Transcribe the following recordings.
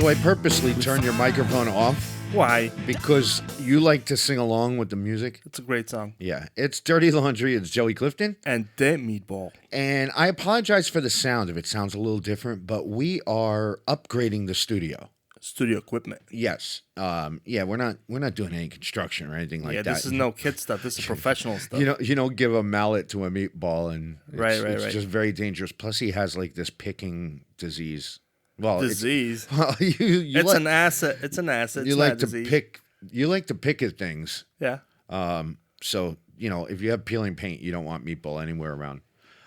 So I purposely turned your microphone off Why? because you like to sing along with the music. It's a great song. Yeah, it's Dirty Laundry. It's Joey Clifton. And that meatball. And I apologize for the sound if it sounds a little different, but we are upgrading the studio. Studio equipment. Yes. Yeah, we're not doing any construction or anything like that. Yeah, this is no kid stuff. This is professional stuff. You don't give a mallet to a meatball, and it's just very dangerous. Plus, he has like this picking disease. Well, disease. It's an asset. It's an asset. You it's like to disease. pick. You like to pick at things. Yeah. So if you have peeling paint, you don't want meatball anywhere around.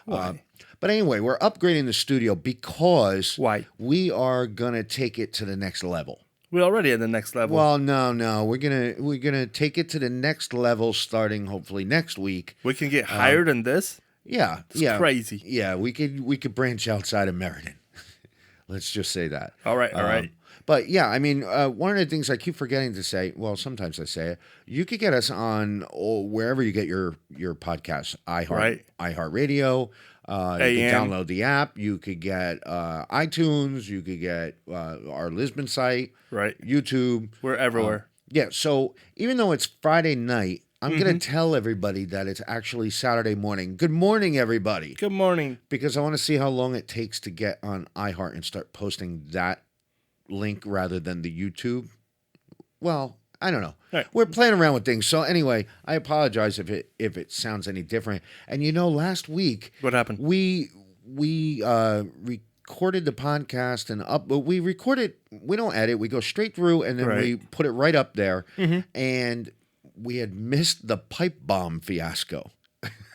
Why? But anyway, we're upgrading the studio because Why? we are gonna take it to the next level. We're already at the next level. Well, no, we're gonna take it to the next level starting hopefully next week. We can get higher than this. Yeah, It's crazy. Yeah, we could branch outside of Meriden. Let's just say that. All right. But yeah, I mean, one of the things I keep forgetting to say, well, sometimes I say it, you could get us on wherever you get your podcasts, iHeartRadio. You can download the app. You could get iTunes. You could get our Lisbon site. Right. YouTube. We're everywhere. Yeah, so even though it's Friday night, I'm going to tell everybody that it's actually Saturday morning. Good morning, everybody. Good morning. Because I want to see how long it takes to get on iHeart and start posting that link rather than the YouTube. Well, I don't know. Right. We're playing around with things. So anyway, I apologize if it sounds any different. And last week What happened? we recorded the podcast but we record it. We don't edit. We go straight through and then we put it right up there. And we had missed the pipe bomb fiasco.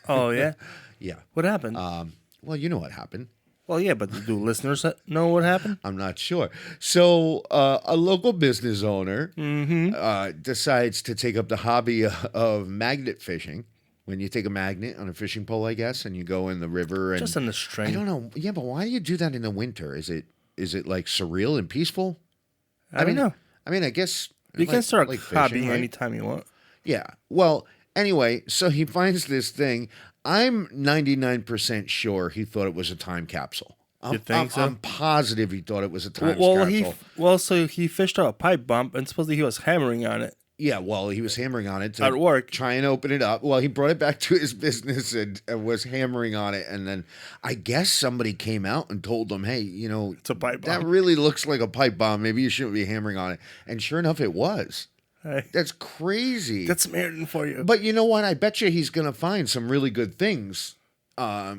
Oh yeah. Yeah. What happened? Well, you know what happened. Well, yeah, but do listeners know what happened? I'm not sure. So a local business owner decides to take up the hobby of magnet fishing. When you take a magnet on a fishing pole, I guess, and you go in the river and Just on the string. I don't know. Yeah, but why do you do that in the winter? Is it like surreal and peaceful? I don't know. I mean, I guess You can start like hobbying fishing, right? anytime you want. Yeah. Well, anyway, so he finds this thing. I'm 99% sure he thought it was a time capsule. You think so? I'm positive he thought it was a time capsule. So he fished out a pipe bomb, and supposedly he was hammering on it. Yeah, well, he was hammering on it to At work. try and open it up. Well, he brought it back to his business and was hammering on it. And then I guess somebody came out and told him, hey, it's a pipe bomb. That really looks like a pipe bomb. Maybe you shouldn't be hammering on it. And sure enough, it was. Hey, That's crazy. that's Samaritan for you. But you know what? I bet you he's going to find some really good things. I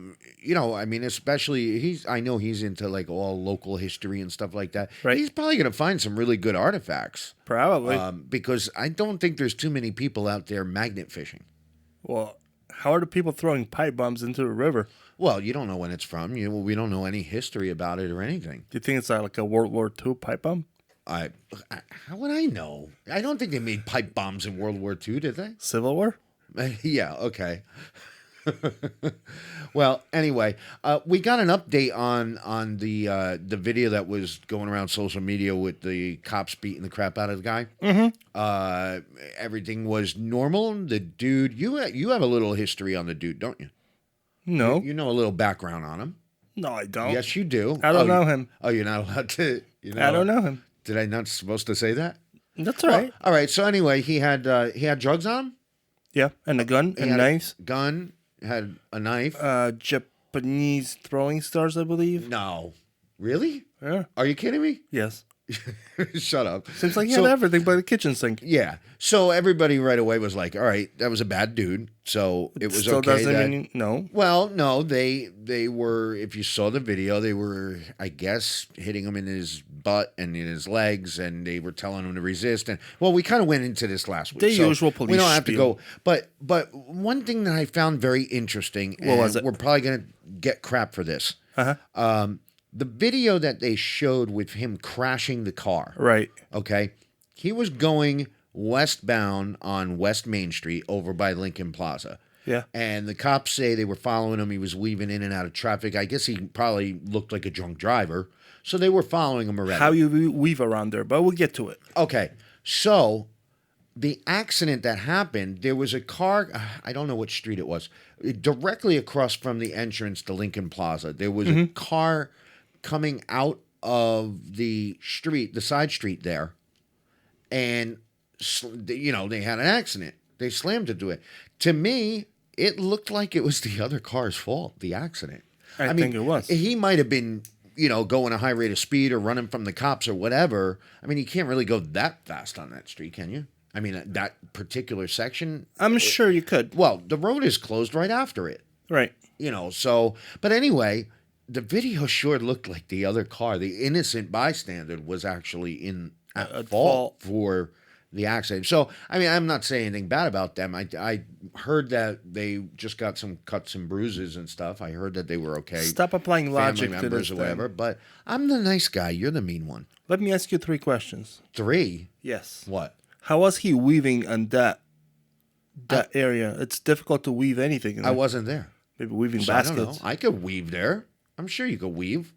mean, especially I know he's into like all local history and stuff like that. Right. He's probably going to find some really good artifacts. Probably. Because I don't think there's too many people out there magnet fishing. Well, how are the people throwing pipe bombs into the river? Well, you don't know when it's from. We don't know any history about it or anything. Do you think it's like a World War II pipe bomb? How would I know? I don't think they made pipe bombs in World War II, did they? Civil War? Yeah, okay. Well, anyway, we got an update on the video that was going around social media with the cops beating the crap out of the guy. Everything was normal. The dude, you have a little history on the dude, don't you? No. You know a little background on him. No, I don't. Yes, you do. I don't know him. Oh, you're not allowed to. I don't know him. Did I not supposed to say that? That's all right. All right. So anyway, he had drugs on him. Yeah, and a gun and knives. Gun, had a knife. Japanese throwing stars, I believe. No, really? Yeah. Are you kidding me? Yes. Shut up. Seems like he had everything but a kitchen sink. Yeah. So everybody right away was like, "All right, that was a bad dude." So it was Still okay. Doesn't mean no. Well, no, they were. If you saw the video, they were, I guess, hitting him in his butt and in his legs, and they were telling him to resist. And well, we kind of went into this last week. The usual police. We don't have spiel. to go. But one thing that I found very interesting, What was it? We're probably gonna get crap for this. The video that they showed with him crashing the car. Right. Okay. He was going westbound on West Main Street over by Lincoln Plaza. Yeah. And the cops say they were following him. He was weaving in and out of traffic. I guess he probably looked like a drunk driver. So they were following him around. How you weave around there, but we'll get to it. Okay. So the accident that happened, there was a car, I don't know which street it was, directly across from the entrance to Lincoln Plaza. There was a car coming out of the street, the side street there, and they had an accident. They slammed into it. To me, it looked like it was the other car's fault, the accident. I think it was. He might have been, going a high rate of speed or running from the cops or whatever. I mean, you can't really go that fast on that street, can you? I mean, that particular section. I'm sure you could. Well, the road is closed right after it. Right. But anyway, the video sure looked like the other car, the innocent bystander, was actually at fault for the accident. So, I mean, I'm not saying anything bad about them. I heard that they just got some cuts and bruises and stuff. I heard that they were okay. Stop applying logic family to members this or whatever. But I'm the nice guy. You're the mean one. Let me ask you 3 questions. 3? Yes. What? How was he weaving on that area? It's difficult to weave anything. I wasn't there. Maybe weaving So baskets. I don't know. I could weave there. I'm sure you could weave.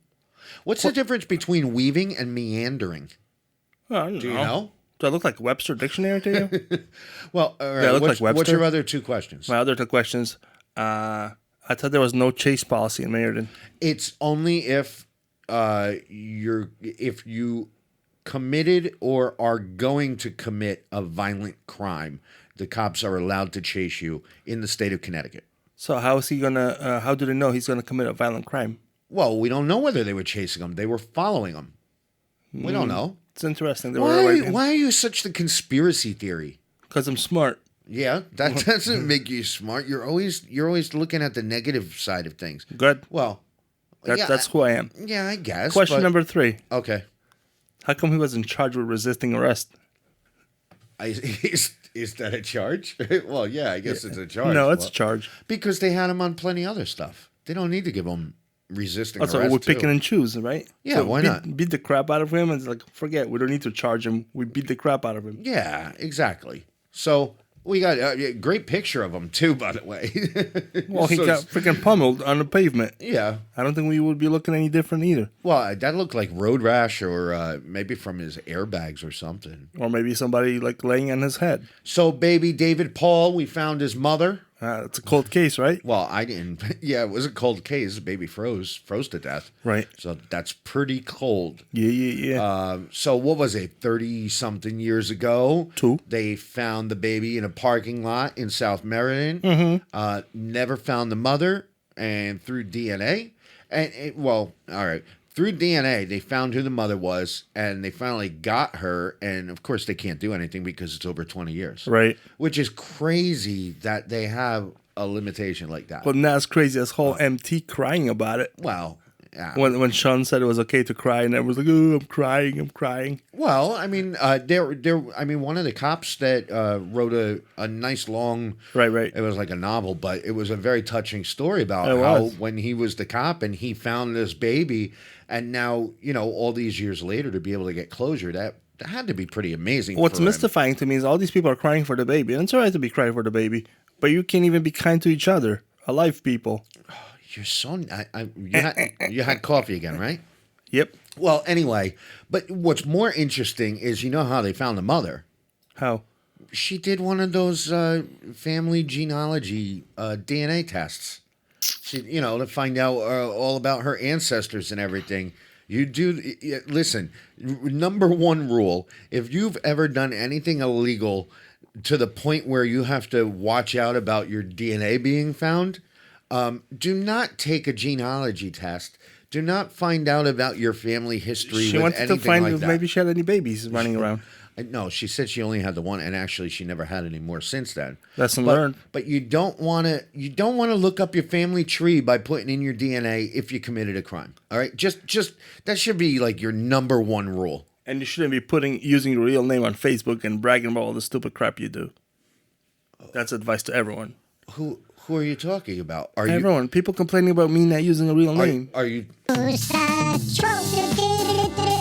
What's the difference between weaving and meandering? I don't Do you know? Do I look like Webster Dictionary to you? Well, all right. Do I look like What's Webster? your other 2 questions? My other 2 questions. I thought there was no chase policy in Meriden. It's only if you committed or are going to commit a violent crime, the cops are allowed to chase you in the state of Connecticut. So how is he gonna? How do they know he's gonna commit a violent crime? Well, we don't know whether they were chasing him. They were following him. We don't know. It's interesting. Why are you such the conspiracy theory? Because I'm smart. Yeah, that doesn't make you smart. You're always looking at the negative side of things. Good. Well, That's who I am. Yeah, I guess. Question number 3. Okay. How come he was in charge with resisting arrest? Is that a charge? Well, yeah, I guess it's a charge. No, it's a charge. Because they had him on plenty other stuff. They don't need to give him resisting arrest. Also, we're picking and choose, right? Yeah, why not? Beat the crap out of him and it's like, forget, we don't need to charge him. We beat the crap out of him. Yeah, exactly. So we got a great picture of him too, by the way. Well, he got freaking pummeled on the pavement. Yeah. I don't think we would be looking any different either. Well, that looked like road rash or maybe from his airbags or something. Or maybe somebody like laying on his head. So, baby David Paul, we found his mother. It's a cold case, right? Well, I didn't. Yeah, it was a cold case. Baby froze to death. Right. So that's pretty cold. Yeah. So what was it? 30-something years ago, 2. They found the baby in a parking lot in South Meriden. Mm-hmm. Never found the mother, and through DNA, through DNA, they found who the mother was, and they finally got her. And of course, they can't do anything because it's over 20 years. Right. Which is crazy that they have a limitation like that. But not as crazy as whole MT crying about it. Well, yeah. When Sean said it was okay to cry, and everyone was like, "Oh, I'm crying." Well, I mean, one of the cops that wrote a nice long, right. It was like a novel, but it was a very touching story about how when he was the cop and he found this baby, and now all these years later to be able to get closure, that had to be pretty amazing. What's mystifying to me is all these people are crying for the baby, and it's all right to be crying for the baby, but you can't even be kind to each other, alive people. You're so you had coffee again, right? Yep. Well, anyway, but what's more interesting is how they found the mother. How? She did one of those family genealogy DNA tests. She, to find out all about her ancestors and everything. You do listen. Number 1 rule: if you've ever done anything illegal to the point where you have to watch out about your DNA being found. Do not take a genealogy test. Do not find out about your family history. She wanted to find if maybe she had any babies running around. No, she said she only had the one, and actually she never had any more since then. Lesson learned. But you don't want to look up your family tree by putting in your DNA if you committed a crime. All right, just that should be like your number 1 rule. And you shouldn't be using your real name on Facebook and bragging about all the stupid crap you do. That's advice to everyone. Who are you talking about? Everyone. People complaining about me not using a real name. Are you? Who's that troll?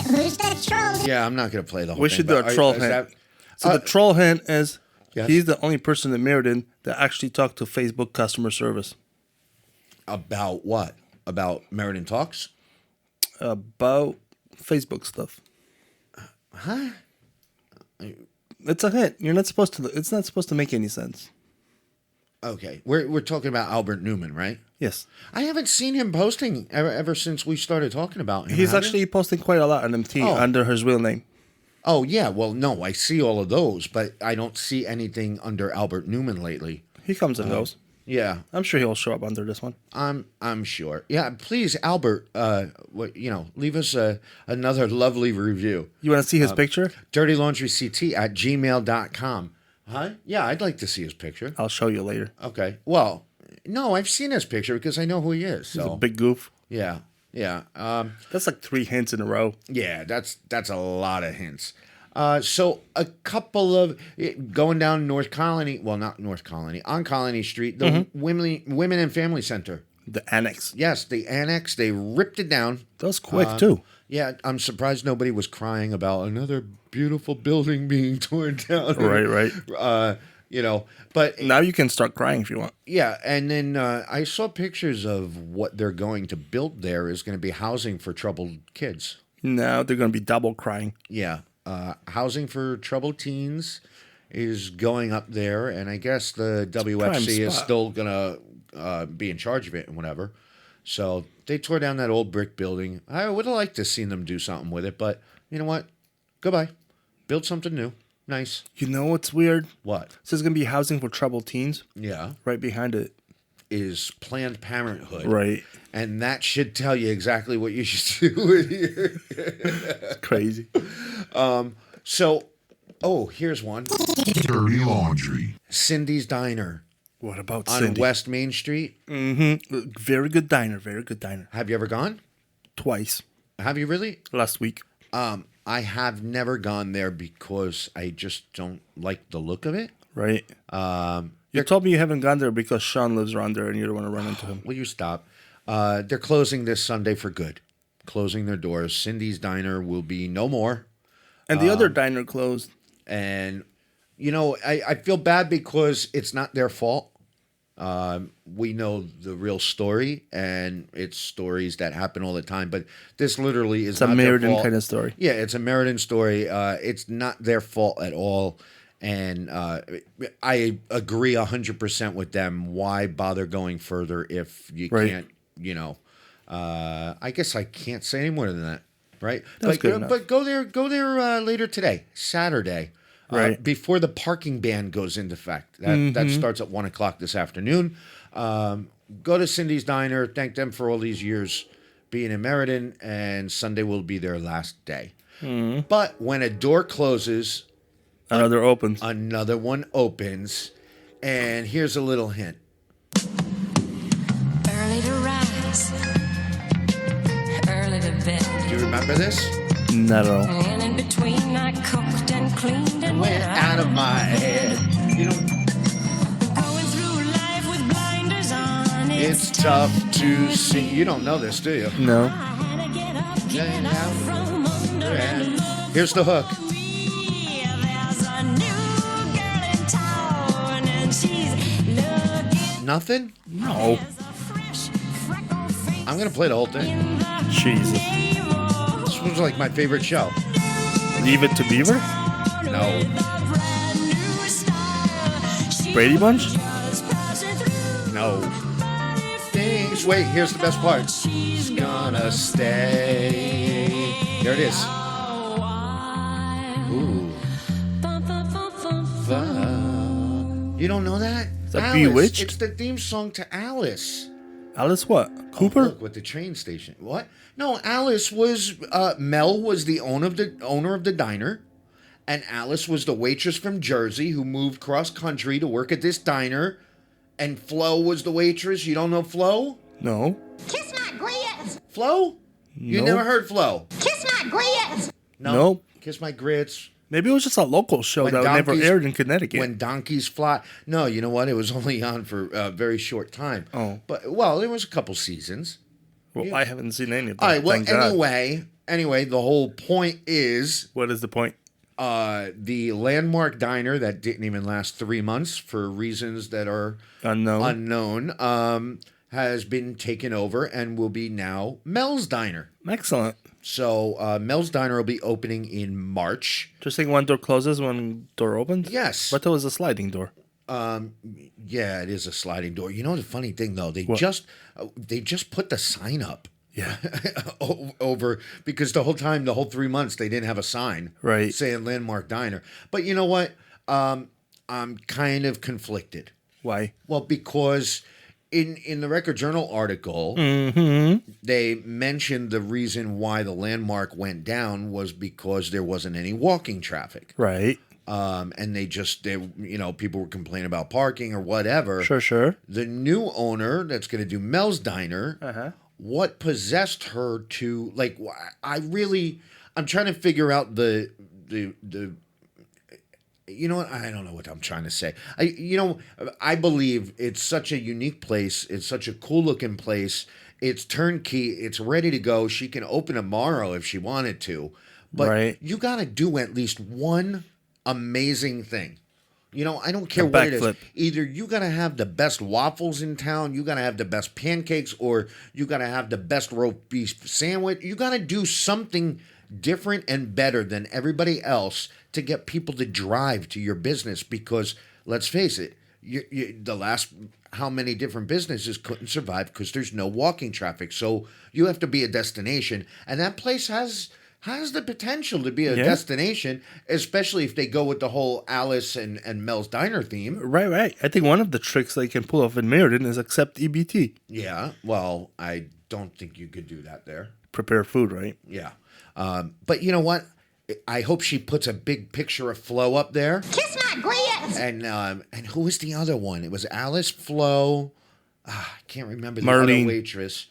Who's that troll? Yeah, I'm not going to play the whole thing. We should do a troll hint. So the troll hint is he's the only person in Meriden that actually talked to Facebook customer service. About what? About Meriden Talks? About Facebook stuff. Huh? It's a hint. You're not supposed to. It's not supposed to make any sense. Okay, we're talking about Albert Newman, right? Yes. I haven't seen him posting ever since we started talking about him. He's have you? actually posting quite a lot on MT under his real name. Oh, yeah. Well, no, I see all of those, but I don't see anything under Albert Newman lately. He comes and goes. Yeah. I'm sure he'll show up under this one. I'm sure. Yeah, please, Albert, leave us another lovely review. You want to see his picture? DirtyLaundryCT@gmail.com. Huh? Yeah, I'd like to see his picture. I'll show you later. Okay. Well, no, I've seen his picture because I know who he is. So. He's a big goof. Yeah. Yeah. That's like 3 hints in a row. Yeah, that's a lot of hints. So a couple of going down North Colony, well, not North Colony, on Colony Street, the Women and Family Center. The annex. Yes, the annex. They ripped it down. That was quick too. Yeah, I'm surprised nobody was crying about another beautiful building being torn down. Right. But Now you can start crying if you want. yeah, and then I saw pictures of what they're going to build there is going to be housing for troubled kids. Now they're going to be double crying. Yeah, housing for troubled teens is going up there, and I guess the WFC is still going to be in charge of it and whatever. So they tore down that old brick building. I would have liked to seen them do something with it, but you know what? Goodbye. Build something new. Nice. You know what's weird? What? So there's going to be housing for troubled teens. Yeah. Right behind it. Is Planned Parenthood. Right. And that should tell you exactly what you should do with here. It's crazy. Here's one. Dirty Laundry. Cindy's Diner. What about On Cindy? West Main Street. Mm-hmm. Very good diner. Very good diner. Have you ever gone? Twice. Have you really? Last week. I have never gone there because I just don't like the look of it. Right. You told me you haven't gone there because Sean lives around there and you don't want to run into him. Will you stop? They're closing this Sunday for good. Closing their doors. Cindy's Diner will be no more. And the other diner closed. And, I feel bad because it's not their fault. We know the real story, and it's stories that happen all the time. But this literally is It's a not their Meriden fault. kind of story. Yeah, it's a Meriden story. It's not their fault at all. And I agree 100% with them. Why bother going further if you can't, I guess I can't say any more than that, right? That's good enough. But go there later today, Saturday. Right. Before the parking ban goes into effect. That starts at 1 o'clock this afternoon. Go to Cindy's Diner. Thank them for all these years being in Meriden. And Sunday will be their last day. But when a door closes, Another opens. another one opens. And here's a little hint. Early to rise, early to bed. Do you remember this? Not at all. And in between, I cooked and cleaned and Went out of my head. Going through life with blinders on. It's tough to see. You don't know this, do you? No. I had to get up from under and look. Here's the hook. There's a new girl in town, and she's looking. Nothing? No. There's a fresh, freckled face I'm going to play the whole thing. in the Jesus. table. This was like my favorite show. Leave It to Beaver? No. Brady Bunch? No. Things. Wait, here's the best part. She's gonna stay. There it is. Ooh. You don't know that? that Alice. Bewitched? It's the theme song to Alice. Alice what? Cooper? Oh, look, with the train station. What? No, Alice was Mel was the owner of the diner, and Alice was the waitress from Jersey who moved cross country to work at this diner, and Flo was the waitress. You don't know Flo? No. Kiss my grits. Flo? You No. never heard Flo? Kiss my grits. No. Nope. Kiss my grits. Maybe it was just a local show When that never donkeys- aired in Connecticut. When donkeys fly. No, you know what? It was only on for a very short time. Oh. But there was a couple seasons. Well, I haven't seen any of them. All right. Well, Thank God. anyway, the whole point is What is the point? the landmark diner that didn't even last 3 months for reasons that are unknown has been taken over and will be now Mel's Diner. Excellent. So Mel's Diner will be opening in March. Just think one door closes, one door opens? Yes. But there was a sliding door. Yeah, it is a sliding door. You know the funny thing though, they What? just put the sign up. Yeah. Over because the whole 3 months they didn't have a sign Right. saying Landmark Diner. But you know what? I'm kind of conflicted. Why? Well, because in the Record Journal article, they mentioned the reason why the Landmark went down was because there wasn't any walking traffic. Right. And people were complaining about parking or whatever. Sure. The new owner that's going to do Mel's Diner, what possessed her to I'm trying to figure out the you know what? I don't know what I'm trying to say. I believe it's such a unique place. It's such a cool looking place. It's turnkey. It's ready to go. She can open tomorrow if she wanted to. But you got to do at least one amazing thing. I don't care what it is. Backflip. Either you got to have the best waffles in town, you got to have the best pancakes, or you got to have the best roast beef sandwich. You got to do something different and better than everybody else to get people to drive to your business. Because let's face it, the last how many different businesses couldn't survive because there's no walking traffic. So you have to be a destination, and that place has the potential to be a destination, especially if they go with the whole Alice and Mel's Diner theme. Right. I think one of the tricks they can pull off in Meriden is accept EBT. Yeah, well, I don't think you could do that there. Prepare food, right? Yeah. But you know what? I hope she puts a big picture of Flo up there. Kiss my grits. And who was the other one? It was Alice, Flo. I can't remember the Marlene. other waitress.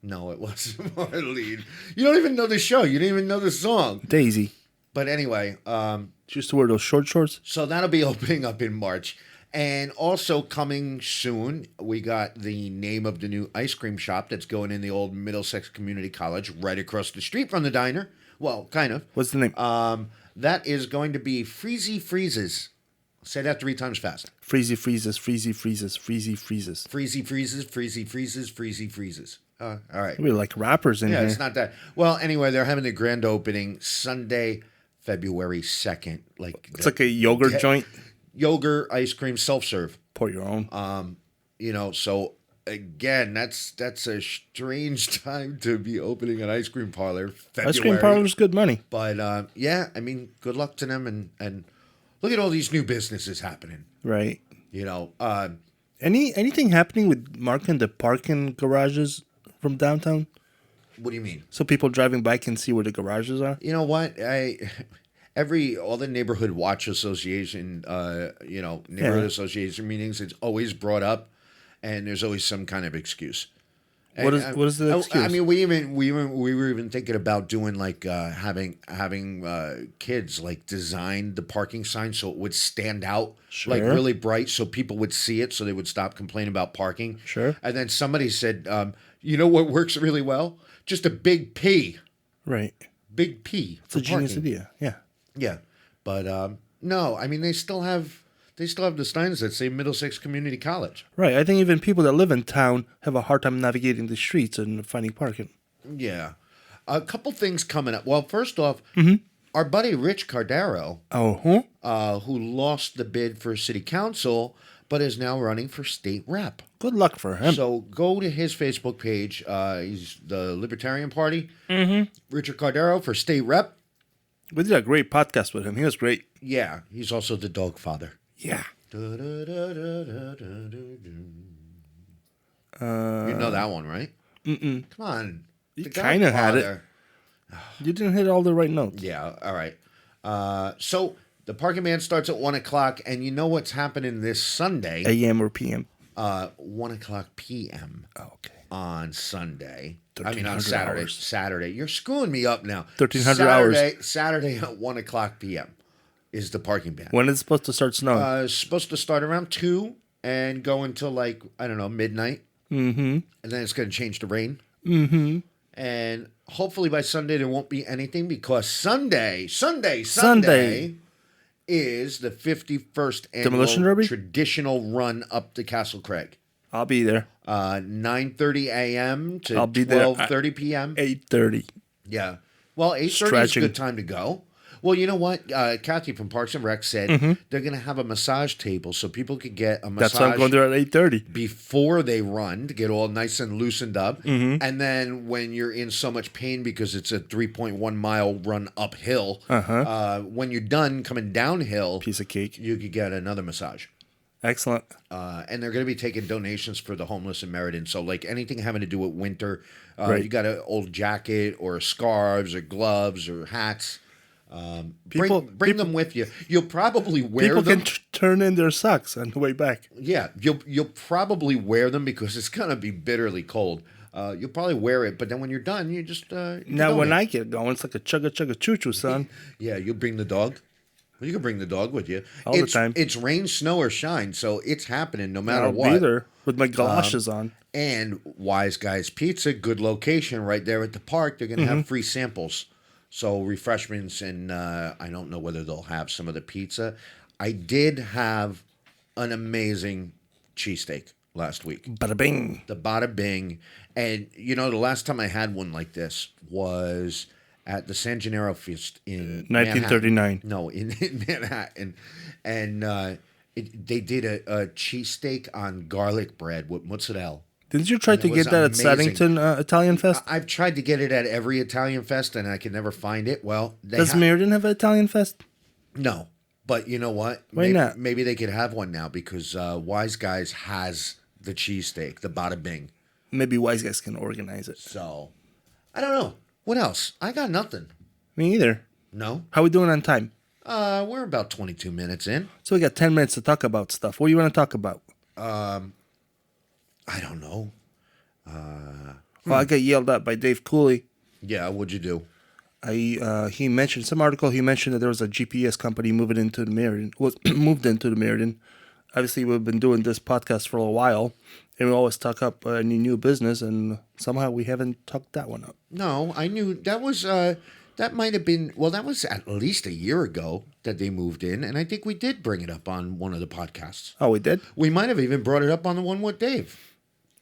No, it wasn't Marlene. You don't even know the show. You didn't even know the song. Daisy. But anyway, She used to wear those short shorts. so that'll be opening up in March. And also coming soon, we got the name of the new ice cream shop that's going in the old Middlesex Community College right across the street from the diner. Well, kind of. What's the name? That is going to be Freezy Freezes. Say that 3 times fast. Freezy freezes, freezy freezes, freezy freezes. Freezy Freezes, Freezy Freezes, Freezy Freezes. All right. We like rappers in Yeah, here. it's not that. Well, anyway, they're having the grand opening Sunday, February 2nd. It's like a yogurt joint. Yogurt, ice cream, self-serve. Pour your own. So again, that's a strange time to be opening an ice cream parlor. February. Ice cream parlor's good money. But good luck to them, and look at all these new businesses happening. Right. Anything happening with marking the parking garages from downtown? What do you mean? So people driving by can see where the garages are? You know what? All the neighborhood watch association, neighborhood association meetings, it's always brought up, and there's always some kind of excuse. What is the excuse? I mean, we were even thinking about doing like having kids like design the parking sign so it would stand out like really bright, so people would see it, so they would stop complaining about parking. Sure. And then somebody said, you know what works really well? Just a big P. Right. Big P. It's a genius idea. Yeah. Yeah, but no, I mean they still have the signs that say Middlesex Community College. Right. I think even people that live in town have a hard time navigating the streets and finding parking. Yeah, a couple things coming up. Well, first off, our buddy Rich Cardaro, who lost the bid for city council, but is now running for state rep. Good luck for him. So go to his Facebook page. He's the Libertarian Party. Richard Cardaro for state rep. We did a great podcast with him. He was great. Yeah, he's also the dog father. Yeah. You know that one, right? Come on. You kind of had it. You didn't hit all the right notes. Yeah, all right. So the parking ban starts at 1 o'clock, and you know what's happening this Sunday? AM or PM? 1 o'clock PM. Oh, okay. On Sunday. On 1300 Saturday. hours. Saturday. You're screwing me up now. 1300 hours. Saturday at 1 o'clock PM is the parking ban. When is it supposed to start snowing? It's supposed to start around 2 and go until midnight. And then it's going to change to rain. And hopefully by Sunday there won't be anything, because Sunday is the 51st Demolition annual Derby? traditional run up to Castle Craig. I'll be there. 9:30 a.m. to I'll be there 12:30 p.m. 8:30. Yeah. Well, 8:30 is a Stretching. good time to go. Well, you know what? Kathy from Parks and Rec said they're going to have a massage table so people could get a massage. That's why I'm going there at 8:30. Before they run to get all nice and loosened up. And then when you're in so much pain because it's a 3.1 mile run uphill, when you're done coming downhill, Piece of cake. you could get another massage. Excellent. And they're going to be taking donations for the homeless in Meriden. So, like anything having to do with winter, Right. you got an old jacket or scarves or gloves or hats. Bring them with you. You'll probably wear People them. can turn in their socks on the way back. Yeah, you'll probably wear them because it's going to be bitterly cold. You'll probably wear it, but then when you're done, you just Now, when I get going, it's like a chugga choo choo, son. yeah, you'll bring the dog. Well, you can bring the dog with you All the time. It's rain, snow, or shine, so it's happening no matter I'll what. be there with my galoshes on. And Wise Guys Pizza, good location right there at the park. They're going to have free samples. So refreshments, and I don't know whether they'll have some of the pizza. I did have an amazing cheesesteak last week. Bada bing. The Bada Bing. And, you know, the last time I had one like this was at the San Gennaro Feast in 1939. Manhattan. No, in Manhattan. And they did a cheesesteak on garlic bread with mozzarella. Didn't you try And to it was get that amazing. at Saddington Italian Fest? I've tried to get it at every Italian fest, and I can never find it. Well, Does Meriden have an Italian Fest? No. But you know what? Why maybe, not? Maybe they could have one now because Wise Guys has the cheesesteak, the Bada Bing. Maybe Wise Guys can organize it. So, I don't know. What else? I got nothing. Me either. No? How we doing on time? We're about 22 minutes in. So we got 10 minutes to talk about stuff. What do you want to talk about? I don't know. Well, I got yelled at by Dave Cooley. Yeah, what'd you do? He mentioned some article. He mentioned that there was a GPS company moved into the Meriden. Obviously, we've been doing this podcast for a while, and we always talk up any new business, and somehow we haven't talked that one up. No, I knew that was, that might have been, well, that was at least a year ago that they moved in, and I think we did bring it up on one of the podcasts. Oh, we did? We might have even brought it up on the one with Dave.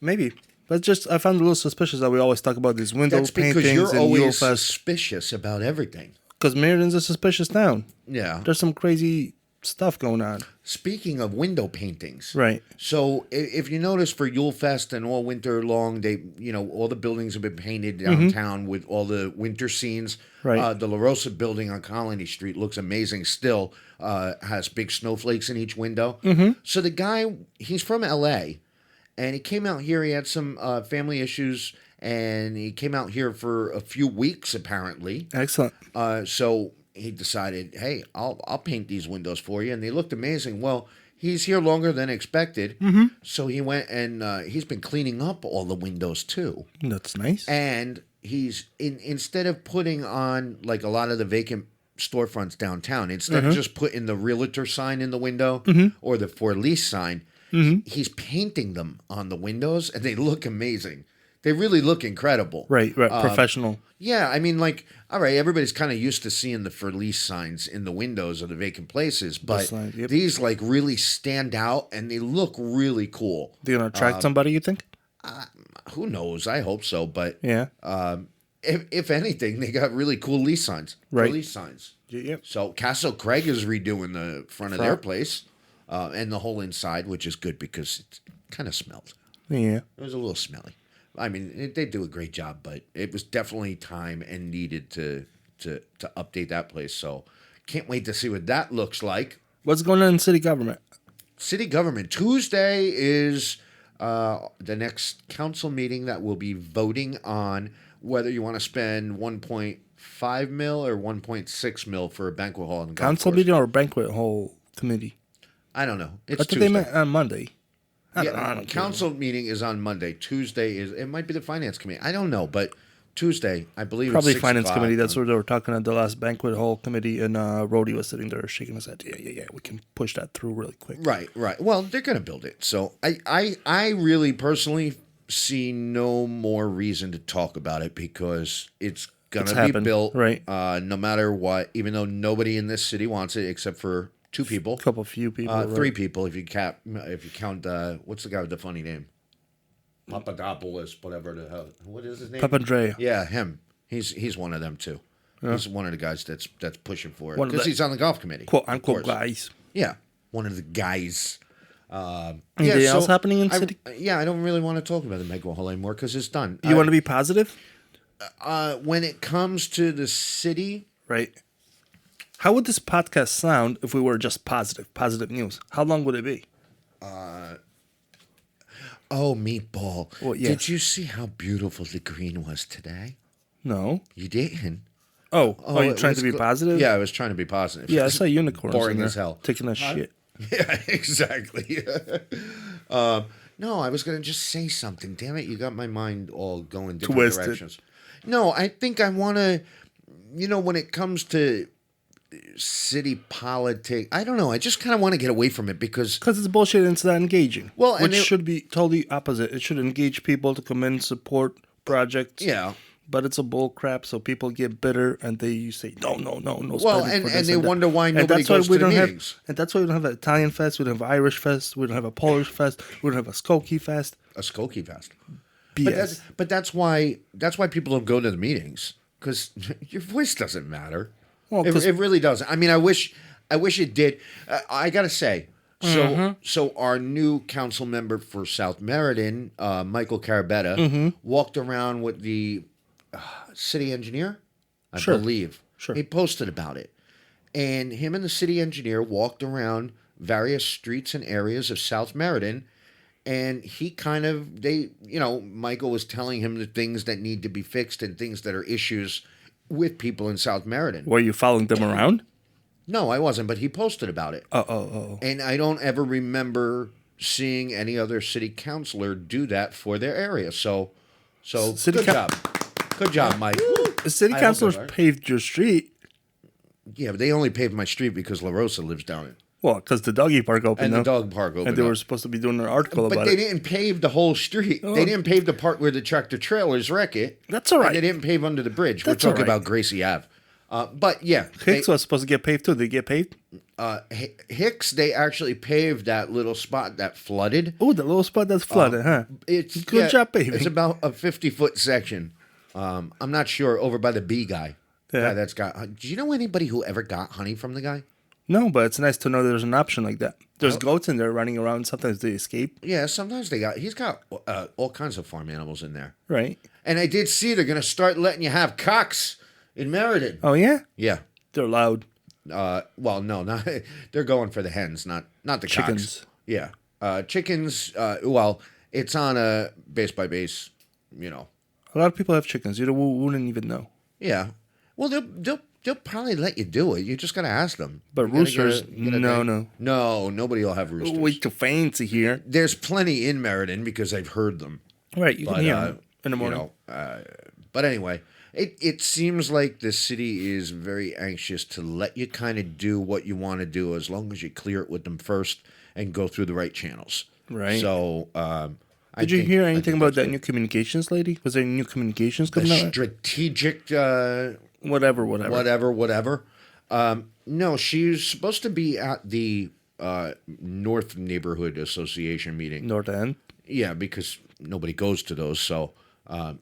Maybe. But just, I found it a little suspicious that we always talk about these window That's because paintings you're and always Yulefest. suspicious about everything. Because Meriden's a suspicious town. Yeah. There's some crazy stuff going on. Speaking of window paintings, Right. So if you notice for Yulefest and all winter long, they all the buildings have been painted downtown with all the winter scenes. Right. The La Rosa building on Colony Street looks amazing. Still has big snowflakes in each window. So the guy, he's from L.A. and he came out here. He had some family issues, and he came out here for a few weeks apparently. Excellent. So he decided, hey, I'll paint these windows for you, and they looked amazing. Well, he's here longer than expected, so he went and he's been cleaning up all the windows too. That's nice. And he's instead of putting on like a lot of the vacant storefronts downtown, instead of just putting the realtor sign in the window or the for lease sign, he's painting them on the windows, and they look amazing. They really look incredible. Right. Professional. Yeah, I mean, like, all right, everybody's kind of used to seeing the for lease signs in the windows of the vacant places, but sign, yep. these like really stand out and they look really cool. They're going to attract somebody, you think? Who knows? I hope so, but Yeah. if anything, they got really cool lease signs. Right. For lease signs. Yep. So Castle Craig is redoing the front of their place and the whole inside, which is good because it kind of smelled. Yeah. It was a little smelly. I mean, they do a great job, but it was definitely time and needed to update that place. So can't wait to see what that looks like. What's going on in city government? City government. Tuesday is the next council meeting that will be voting on whether you want to spend 1.5 mil or 1.6 mil for a banquet hall and golf Council course. meeting or banquet hall committee? I don't know. I It's thought Tuesday. they met on Monday. I don't care. Council meeting is on Monday. Tuesday it might be the finance committee. I don't know, but Tuesday, I believe Probably it's 6 finance o'clock. committee. That's where they were talking at the last banquet hall committee, and Rhodey was sitting there shaking his head. Yeah. We can push that through really quick. Right. Well, they're going to build it. So I really personally see no more reason to talk about it because it's going to be happened, built right. No matter what, even though nobody in this city wants it except for two people. Few people. Right. Three people if you count what's the guy with the funny name? Papadopoulos, whatever the hell. What is his name? Papandreou. Yeah, him. He's one of them too. He's one of the guys that's pushing for it One of because the he's on the golf committee. quote of unquote course. guys. Yeah, one of the guys. Anything else happening in city? Yeah, I don't really want to talk about the Mega Hall anymore because it's done. You want to be positive, When it comes to the city, right? How would this podcast sound if we were just positive news? How long would it be? Meatball. Well, yes. Did you see how beautiful the green was today? No. You didn't. Oh, you're it trying was to be gl- positive? Yeah, I was trying to be positive. Yeah, I saw unicorns Boring in there as hell. taking a shit. Yeah, exactly. No, I was going to just say something. Damn it, you got my mind all going different Twisted. directions. No, I think I want to, when it comes to city politics, I don't know. I just kind of want to get away from it because Because it's bullshit and it's not engaging. Well, and which it- should be totally opposite. It should engage people to come in, support projects. yeah. But it's a bull crap, so people get bitter and they say no. Well, spending and- for and this they that. wonder why And nobody that's why goes we to the don't meetings. and that's why we don't have an Italian fest, we don't have an Irish fest, we don't have a Polish fest, we don't have a Skokie fest. A Skokie fest. BS. But that's why people don't go to the meetings because your voice doesn't matter. Well, it 'cause- really doesn't. I mean, I wish it did. I gotta say, Mm-hmm. so our new council member for South Meriden, Michael Carabetta, Mm-hmm. walked around with the city engineer, I Sure. believe. Sure. He posted about it, and him and the city engineer walked around various streets and areas of South Meriden. And he Michael was telling him the things that need to be fixed and things that are issues with people in South Meriden. Were you following them around? No, I wasn't, but he posted about it. Oh. And I don't ever remember seeing any other city councilor do that for their area. So City good job. Good job, Mike. The city I hope councilors they are. paved your street. Yeah, but they only paved my street because La Rosa lives down it. Well, because the doggy park opened And the up. dog park opened And they up. were supposed to be doing an article But about they it. didn't pave the whole street. Oh. They didn't pave the part where the tractor trailers wreck it. That's all right. And they didn't pave under the bridge. That's We're talking all right. about Gracie Ave. But yeah, Hicks was supposed to get paved too. Did they get paved? Hicks, they actually paved that little spot that flooded. Oh, the little spot that's flooded, huh? It's Good job paving. It's about a 50-foot section. I'm not sure, over by the bee guy. Yeah. Guy that's got. Do you know anybody who ever got honey from the guy? No, but it's nice to know there's an option like that. There's goats in there running around. Sometimes they escape, Yeah, sometimes he's got all kinds of farm animals in there. right? And I did see they're going to start letting you have cocks in Meriden. Oh, yeah? Yeah. They're loud. Well, no, not they're going for the hens, not the Chickens. cocks. Yeah. Chickens, well, it's on a base by base, A lot of people have chickens. You wouldn't even know. Yeah. Well, they'll probably let you do it. You just got to ask them. But You gotta roosters, get a no, thing. no. No, nobody will have roosters. Way too fancy here. There's plenty in Meriden because I've heard them. Right, you But, can hear 'em in the morning. But anyway, it seems like the city is very anxious to let you kind of do what you want to do as long as you clear it with them first and go through the right channels. Right. So, Did you hear anything about that new communications lady? Was there any new communications coming out? strategic? Whatever. No, she's supposed to be at the North Neighborhood Association meeting. North End. Yeah, because nobody goes to those, so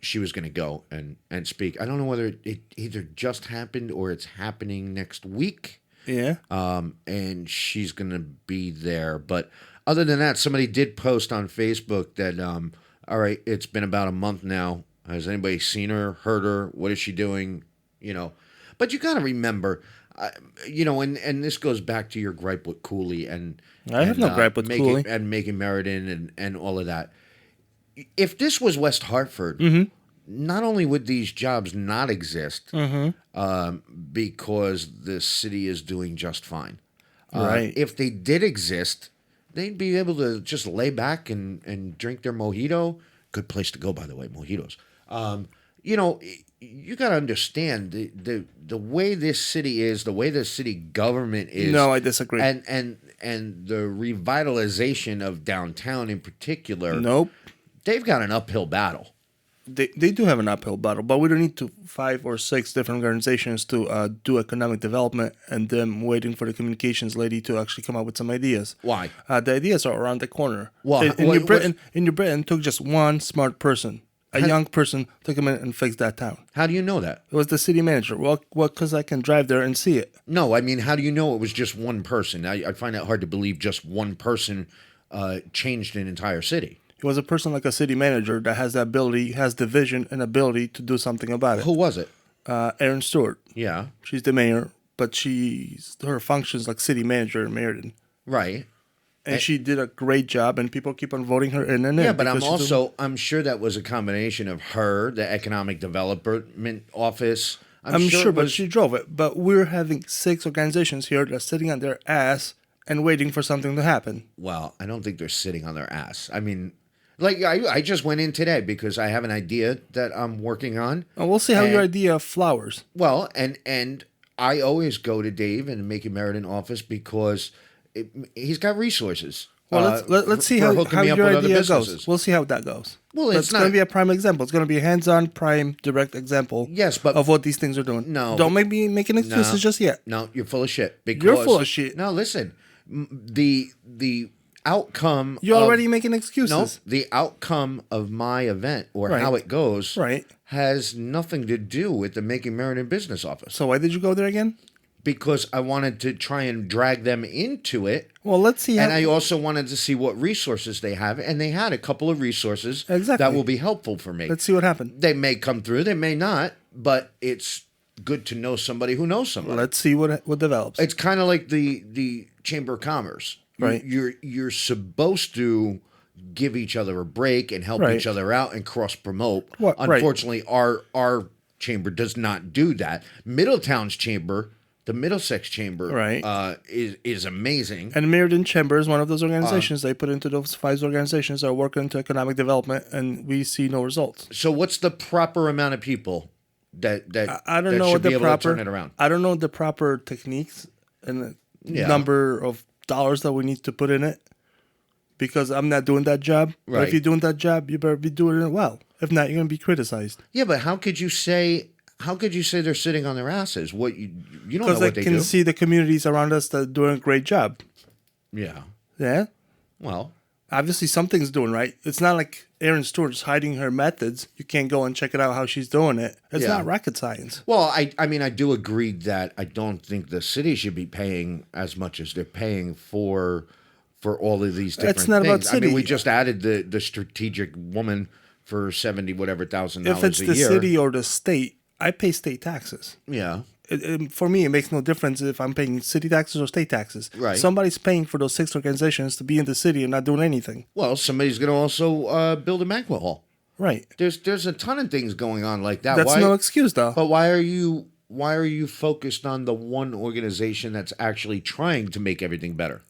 she was going to go and speak. I don't know whether it either just happened or it's happening next week. Yeah. And she's going to be there. But other than that, somebody did post on Facebook that, all right, it's been about a month now. Has anybody seen her, heard her? What is she doing? But you got to remember, and this goes back to your gripe with Cooley and I have no gripe with Cooley. and making Meriden and all of that. If this was West Hartford, not only would these jobs not exist, because the city is doing just fine. Right. If they did exist, they'd be able to just lay back and drink their mojito. Good place to go, by the way, mojitos. You got to understand the way this city is, the way the city government is. No, I disagree. And the revitalization of downtown in particular. Nope. They've got an uphill battle. They do have an uphill battle, but we don't need 5 or 6 different organizations to do economic development and them waiting for the communications lady to actually come up with some ideas. Why? The ideas are around the corner. Why? In New Britain, took just one smart person A young person to come in and fix that town. How do you know that? It was the city manager. Well, because I can drive there and see it. No, I mean, how do you know it was just one person? I find it hard to believe just one person changed an entire city. It was a person like a city manager that has the ability, has the vision and ability to do something about it. Who was it? Erin Stewart. Yeah. She's the mayor, but her functions like city manager in Meriden. Right. And she did a great job, and people keep on voting her in and in. Yeah, but I'm sure that was a combination of her, the Economic Development Office. I'm sure, but she drove it. But we're having 6 organizations here that are sitting on their ass and waiting for something to happen. Well, I don't think they're sitting on their ass. I mean, like I just went in today because I have an idea that I'm working on. And we'll see how your idea flowers. Well, and I always go to Dave in the Make Meriden office because he's got resources. Well, let's see how your idea goes. We'll see how that goes. Well, it's going to be a prime example. It's going to be a hands-on, prime, direct example. Yes, but of what these things are doing. No, don't make me making excuses just yet. No, you're full of shit. You're full of shit. No, listen, the outcome. You're already making excuses. No, the outcome of my event or how it goes has nothing to do with the Making Meriden business office. So why did you go there again? Because I wanted to try and drag them into it. Well, let's see. And I also wanted to see what resources they have. And they had a couple of resources that will be helpful for me. Let's see what happened. They may come through. They may not. But it's good to know somebody who knows somebody. Let's see what develops. It's kind of like the Chamber of Commerce. Right. You're supposed to give each other a break and help each other out and cross-promote. Unfortunately, our chamber does not do that. Middletown's chamber... The Middlesex Chamber is amazing. And Meriden Chamber is one of those organizations. They put into those 5 organizations that are working into economic development, and we see no results. So what's the proper amount of people that I don't know should what be the able proper, to turn it around? I don't know the proper techniques and the number of dollars that we need to put in it, because I'm not doing that job. Right. But if you're doing that job, you better be doing it well. If not, you're going to be criticized. Yeah, but how could you say they're sitting on their asses? What you don't know what they do. Because I can see the communities around us that are doing a great job. Yeah. Yeah? Well, obviously something's doing right. It's not like Erin Stewart's hiding her methods. You can't go and check it out how she's doing it. It's not rocket science. Well, I mean, I do agree that I don't think the city should be paying as much as they're paying for all of these different it's not things. About city. I mean, we just added the strategic woman for $70,000 a year. If it's the city or the state, I pay state taxes. Yeah. For me, it makes no difference if I'm paying city taxes or state taxes. Right. Somebody's paying for those 6 organizations to be in the city and not doing anything. Well, somebody's going to also build a banquet hall. Right. There's a ton of things going on like that. That's no excuse, though. But why are you focused on the one organization that's actually trying to make everything better?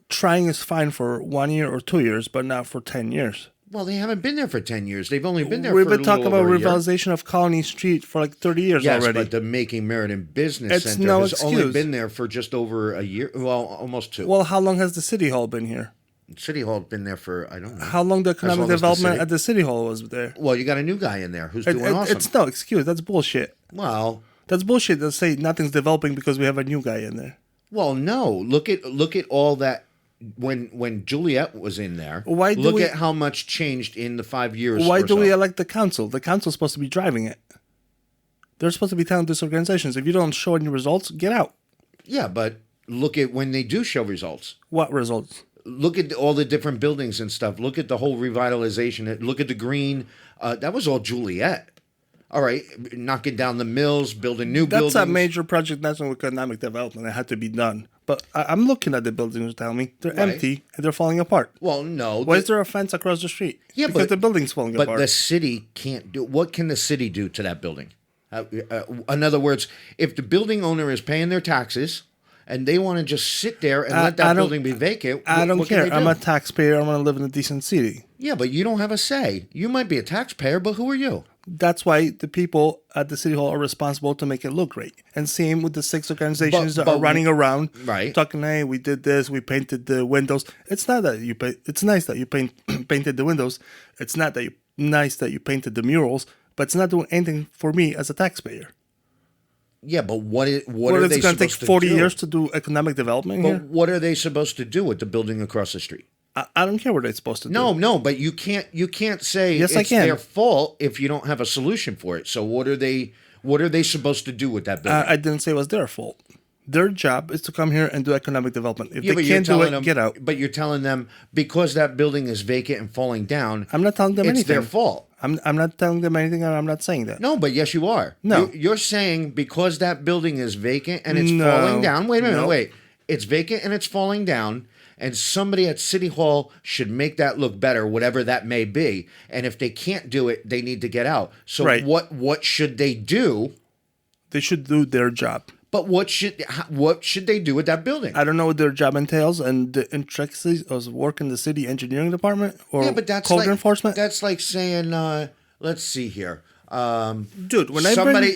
Trying is fine for 1 year or 2 years, but not for 10 years. Well, they haven't been there for 10 years. They've only been there We've for a been little talking about over a year. revitalization of Colony Street for like 30 years already. Yes, but the Making Meriden Business Center no has excuse. only been there for just over a year. Well, almost 2. Well, how long has the City Hall been here? City Hall has been there for, I don't know. How long the economic development at the City Hall was there? Well, you got a new guy in there who's doing awesome. It's no excuse. That's bullshit. Well, that's bullshit to say nothing's developing because we have a new guy in there. Well, no. Look at all that. When Juliet was in there, look at how much changed in the 5 years. Why do we elect the council? The council's supposed to be driving it. They're supposed to be telling these organizations, if you don't show any results, get out. Yeah, but look at when they do show results. What results? Look at all the different buildings and stuff. Look at the whole revitalization. Look at the green. That was all Juliet. All right, knocking down the mills, building new buildings. That's a major project, national economic development. It had to be done. But I'm looking at the buildings, tell me. They're empty and they're falling apart. Well, no. Why is there a fence across the street? Yeah, because the building's falling apart. But the city can't do... What can the city do to that building? In other words, if the building owner is paying their taxes and they want to just sit there and let that building be vacant, I don't care. Do? I'm a taxpayer. I want to live in a decent city. Yeah, but you don't have a say. You might be a taxpayer, but who are you? That's why the people at the City Hall are responsible to make it look great. And same with the 6 organizations that are running around, talking, hey, we did this, we painted the windows. It's not that you it's nice that you painted the windows. It's not that nice that you painted the murals, but it's not doing anything for me as a taxpayer. Yeah, but what are they supposed to do? It's going to take 40 years to do economic development here? But what are they supposed to do with the building across the street? I don't care what they're supposed to do. No, but you can't say Yes, I it's can. their fault if you don't have a solution for it. So what are they supposed to do with that building? I didn't say it was their fault. Their job is to come here and do economic development. If Yeah, they but you're can't do telling it, them, get out. But you're telling them because that building is vacant and falling down. I'm not telling them it's anything. their fault. I'm not telling them anything, and I'm not saying that. No, but yes, you are. No. You're saying because that building is vacant and it's No. falling down. Wait a minute, No. wait. It's vacant and it's falling down, and somebody at City Hall should make that look better, whatever that may be. And if they can't do it, they need to get out. So Right. what should they do? They should do their job. But what should they do with that building? I don't know what their job entails and the intricacies of work in the city engineering department or Yeah, but that's code like enforcement. That's like saying, let's see here. Dude, when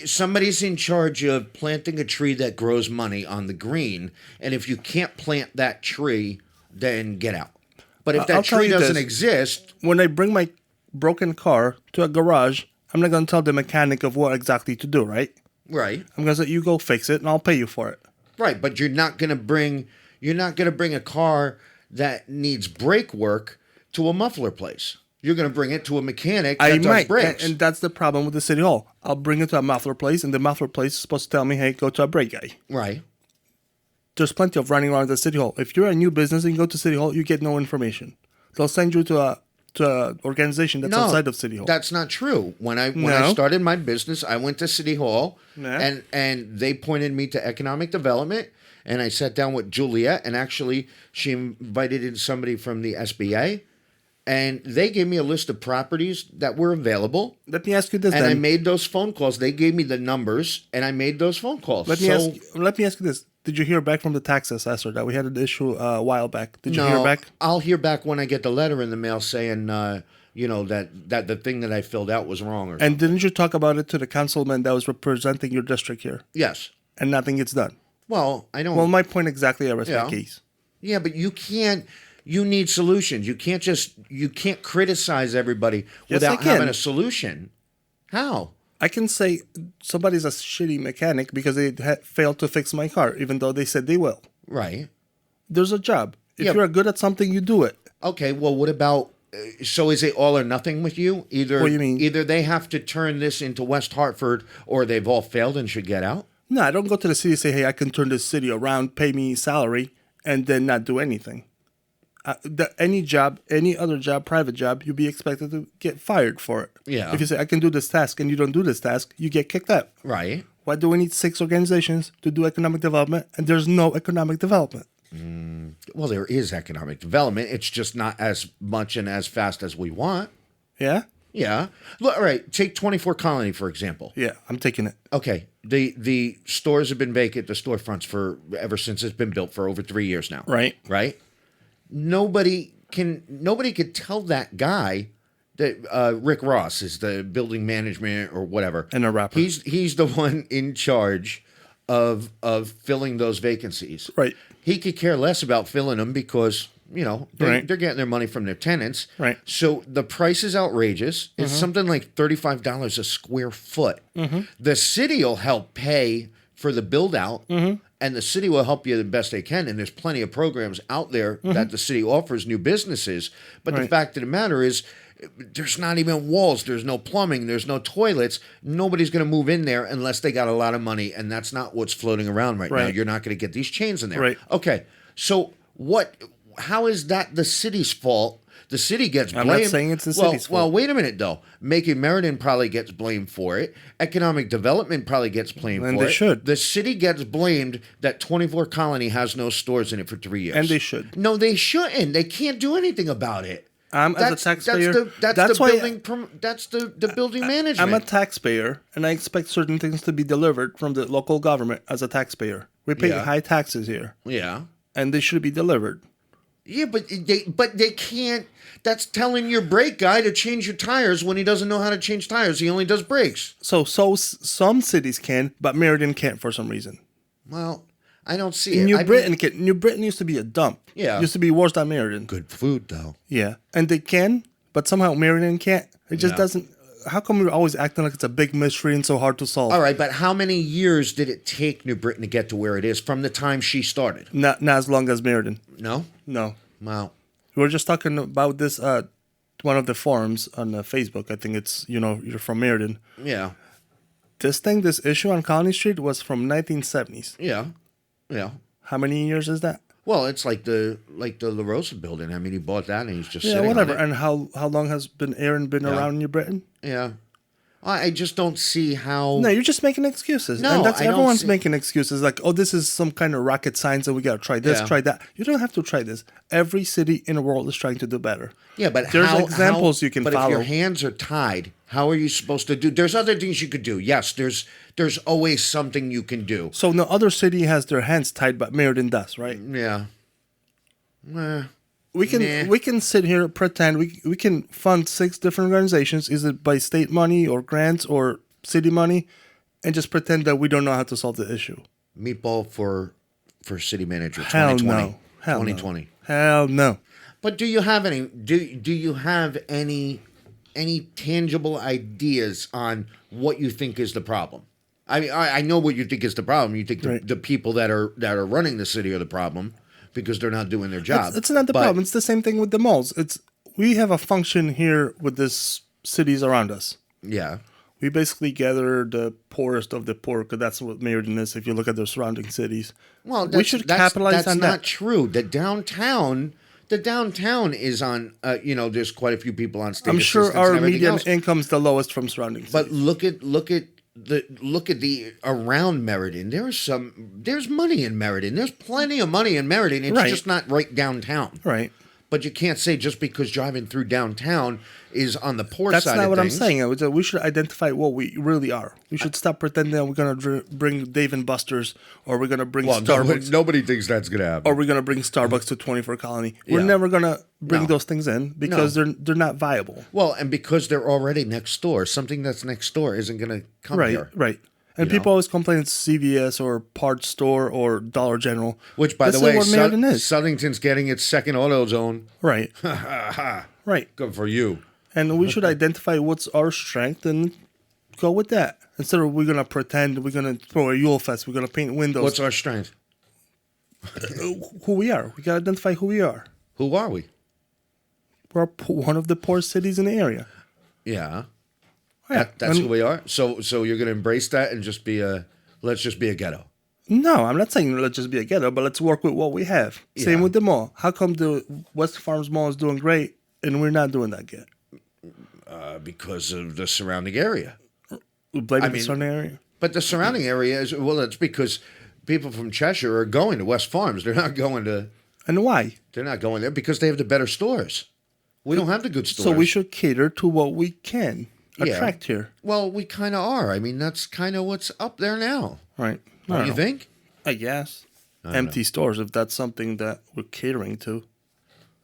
Somebody's in charge of planting a tree that grows money on the green, and if you can't plant that tree, then get out. But if that I'll tell tree you doesn't this. exist, when I bring my broken car to a garage, I'm not going to tell the mechanic of what exactly to do, right? right, I'm going to say, you go fix it and I'll pay you for it. right, but you're not gonna bring a car that needs brake work to a muffler place. You're gonna bring it to a mechanic that I does might, brakes. and that's the problem with the city hall. I'll bring it to a muffler place, and the muffler place is supposed to tell me, hey, go to a brake guy. right. There's plenty of running around the city hall. If you're a new business and you go to city hall, you get no information. They'll send you to a organization that's outside of city hall. That's not true. When I No? started my business, I went to City Hall Yeah. and they pointed me to economic development, and I sat down with Juliet, and actually she invited in somebody from the SBA, and they gave me a list of properties that were available, Let me ask you this and I then. made those phone calls. They gave me the numbers, and I made those phone calls. Let me ask you this. Did you hear back from the tax assessor that we had an issue a while back? Did you hear back? I'll hear back when I get the letter in the mail saying, that the thing that I filled out was wrong. And didn't you talk about it to the councilman that was representing your district here? yes. And nothing gets done. Well, I don't. Well, my point exactly is Yeah. my case. Yeah, but you can't. You need solutions. You can't criticize everybody Yes, I without can. having a solution. How? I can say somebody's a shitty mechanic because they failed to fix my car, even though they said they will. Right. There's a job. If Yeah. you're good at something, you do it. Okay. Well, what about? So is it all or nothing with you? Either What do you mean? Either they have to turn this into West Hartford, or they've all failed and should get out. No, I don't go to the city and say, hey, I can turn this city around, pay me salary, and then not do anything. Any other job, private job, you'll be expected to get fired for it. Yeah. If you say, I can do this task, and you don't do this task, you get kicked out. Right. Why do we need 6 organizations to do economic development, and there's no economic development? Well, there is economic development. It's just not as much and as fast as we want. Yeah? Yeah. Look, all right. Take 24 Colony, for example. Yeah, I'm taking it. Okay. The stores have been vacant, the storefronts, for ever since it's been built, for over 3 years now. Right. Right. Nobody could tell that guy that Rick Ross is the building management or whatever. And a rapper. He's the one in charge of filling those vacancies. Right. He could care less about filling them because, they're getting their money from their tenants. Right. So the price is outrageous. It's something like $35 a square foot. The city will help pay for the build out, and the city will help you the best they can. And there's plenty of programs out there that the city offers new businesses. But the Right. fact of the matter is, there's not even walls. There's no plumbing. There's no toilets. Nobody's going to move in there unless they got a lot of money, and that's not what's floating around right now. Right. You're not going to get these chains in there. Right. Okay. So how is that the city's fault? The city gets blamed. I'm not saying it's the city's fault. Well, wait a minute, though. Making Meriden probably gets blamed for it. Economic development probably gets blamed And for they it. should. The city gets blamed that 24 Colony has no stores in it for 3 years. And they should. No, they shouldn't. They can't do anything about it. As a taxpayer, That's why the building management. I'm a taxpayer, and I expect certain things to be delivered from the local government as a taxpayer. We pay Yeah. high taxes here, Yeah. and they should be delivered. Yeah, but they can't. That's telling your brake guy to change your tires when he doesn't know how to change tires. He only does brakes. So some cities can, but Meriden can't for some reason. Well, I don't see it. New Britain used to be a dump. Yeah. Used to be worse than Meriden. Good food though. Yeah. And they can, but somehow Meriden can't. It just No. doesn't. How come we're always acting like it's a big mystery and so hard to solve? All right, but how many years did it take New Britain to get to where it is from the time she started? Not as long as Meriden. No. No. Well, We were just talking about this one of the forums on Facebook. I think it's, you're from Meriden. Yeah. This issue on Colony Street was from 1970s. Yeah. Yeah. How many years is that? Well, it's like the La Rosa building. I mean, he bought that and he's just Yeah, sitting whatever. on it. And how long has Aaron been around New Britain? Yeah. I just don't see how. No, you're just making excuses. No, and that's I don't everyone's see- making excuses. Like, oh, this is some kind of rocket science, and we gotta try this, Yeah. try that. You don't have to try this. Every city in the world is trying to do better. Yeah, but there's examples you can but follow. if your hands are tied, how are you supposed to do? There's other things you could do. Yes, there's always something you can do. So no other city has their hands tied, but Meriden does, right? Yeah. We can sit here pretend we can fund 6 different organizations, is it by state money or grants or city money, and just pretend that we don't know how to solve the issue. Meatball for city manager Hell 2020. no. Hell 2020. no. Hell no. But do you have any do you have any tangible ideas on what you think is the problem? I mean, I know what you think is the problem. You think Right. the people that are running the city are the problem because they're not doing their job. It's not the But- problem. It's the same thing with the malls. We have a function here with these cities around us. Yeah. We basically gather the poorest of the poor, because that's what Meriden is. If you look at the surrounding cities, Well, we should capitalize on That's not that. true. The downtown is on. There's quite a few people on state. I'm sure assistance and our everything median else. income's the lowest from surrounding cities. But look at the around Meriden. There's money in Meriden. There's plenty of money in Meriden. It's Right. just not right downtown. right. But you can't say just because driving through downtown is on the poor That's side not of what I'm things. saying. We should identify what we really are. We should stop pretending that we're going to bring Dave and Buster's, or we're going to bring Well, Starbucks, nobody thinks that's gonna happen. or we're going to bring Starbucks to 24 Colony. We're Yeah. never going to bring No. those things in because they're not viable. Well, and because they're already next door, something that's next door isn't gonna come Right, here. right. And You people know? always complain it's CVS or Parts Store or Dollar General. Which, by This the way, is what Meriden is. Southington's getting its second AutoZone. Right. Right. Good for you. And we should identify what's our strength and go with that. Instead of we're going to pretend we're going to throw a Yule Fest, we're going to paint windows. What's our strength? Who we are. We got to identify who we are. Who are we? We're one of the poorest cities in the area. Yeah. Yeah. That's And- who we are. So you're gonna embrace that and let's just be a ghetto. No, I'm not saying let's just be a ghetto, but let's work with what we have. Same Yeah. with the mall. How come the West Farms Mall is doing great and we're not doing that yet? Because of the surrounding area. We blame the mean- surrounding area. But the surrounding area is it's because people from Cheshire are going to West Farms. They're not going there because they have the better stores. We don't have the good stores. So we should cater to what we can Yeah. attract here. Well, we kind of are. I mean, that's kind of what's up there now. Right. Don't you think? I guess. Empty stores, if that's something that we're catering to.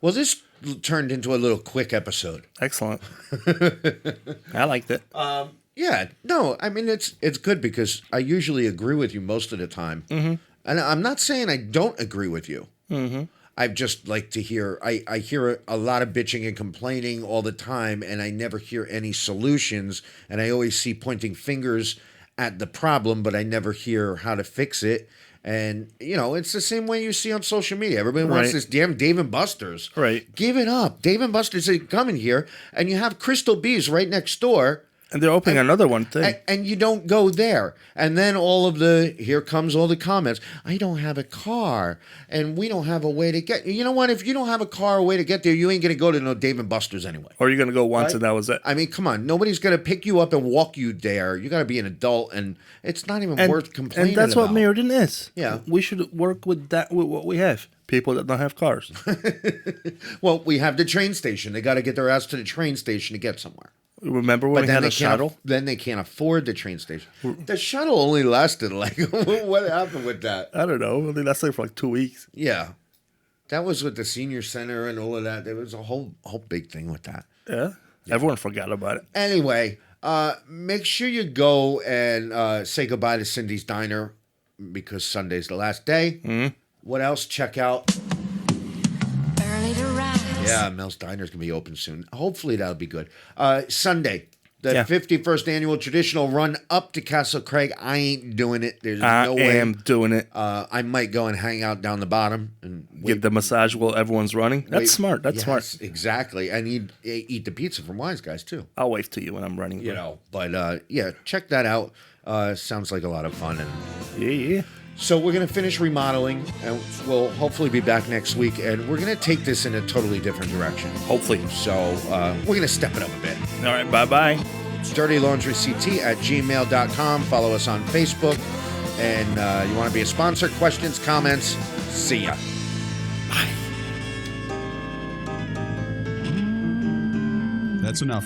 Well, this turned into a little quick episode. Excellent. I liked it. Yeah, no, I mean it's good because I usually agree with you most of the time, and I'm not saying I don't agree with you. I just like to hear. I hear a lot of bitching and complaining all the time, and I never hear any solutions. And I always see pointing fingers at the problem, but I never hear how to fix it. And it's the same way you see on social media. Everybody wants Right. this damn Dave and Buster's. Right. Give it up. Dave and Buster's is coming here, and you have Crystal Bees right next door. And they're opening another one too. And you don't go there. And then here comes all the comments. I don't have a car and we don't have a way to get. You know what? If you don't have a car or a way to get there, you ain't going to go to no Dave and Buster's anyway. Or you're going to go once Right? and that was it. I mean, come on. Nobody's going to pick you up and walk you there. You got to be an adult and it's not even worth complaining And that's about. what Meriden is. Yeah. We should work with what we have. People that don't have cars. Well, we have the train station. They got to get their ass to the train station to get somewhere. Remember when we had a shuttle? Then they can't afford the train station. The shuttle only lasted what happened with that? I don't know. I mean, that's like for like 2 weeks. Yeah, that was with the senior center and all of that. There was a whole big thing with that. Yeah. Everyone forgot about it. Anyway, make sure you go and say goodbye to Cindy's Diner because Sunday's the last day. Mm-hmm. What else? Check out. Early to rise. Yeah, Mel's Diner's gonna be open soon. Hopefully that'll be good. Sunday, The 51st annual traditional run up to Castle Craig. I ain't doing it. There's no way. I am doing it. I might go and hang out down the bottom and Get the massage while everyone's running. That's smart. That's smart. Exactly. And eat the pizza from Wise Guys too. I'll wave to you when I'm running. But check that out. Sounds like a lot of fun. And yeah. so we're going to finish remodeling, and we'll hopefully be back next week, and we're going to take this in a totally different direction. Hopefully. So we're going to step it up a bit. All right, bye-bye. DirtyLaundryCT@gmail.com. Follow us on Facebook. And you want to be a sponsor, questions, comments, see ya. Bye. That's enough.